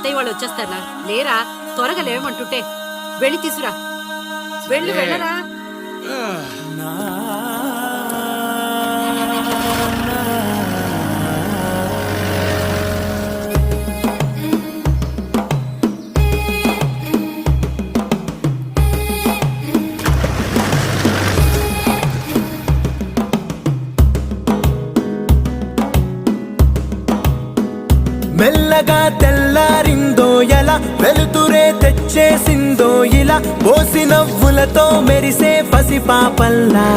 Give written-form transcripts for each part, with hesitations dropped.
అత్తయ్య వాళ్ళు వచ్చేస్తారా? లేరా, త్వరగా లేవమంటుంటే. వెళ్ళి తీసురా. వెళ్ళి వెళ్ళరా. మెల్లగా తెల్లారిందో ఎలా, వెలుతురే తెచ్చేసిందో ఇలా, పోసి నవ్వులతో మెరిసే పసిపాపల్లా.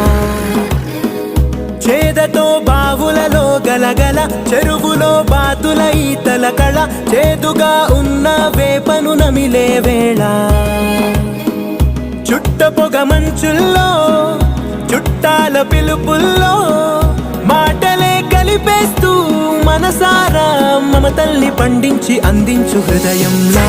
చేదతో బావులలో గలగల, చెరువులో బాతుల ఈతల కళ, చేదుగా ఉన్న వేపను నమిలే వేళ. చుట్ట పొగ మంచుల్లో, చుట్టాల పిలుపుల్లో, మాటలే కలిపేస్తూ మనసారా మమతల్ని పండించి అందించు హృదయంలా.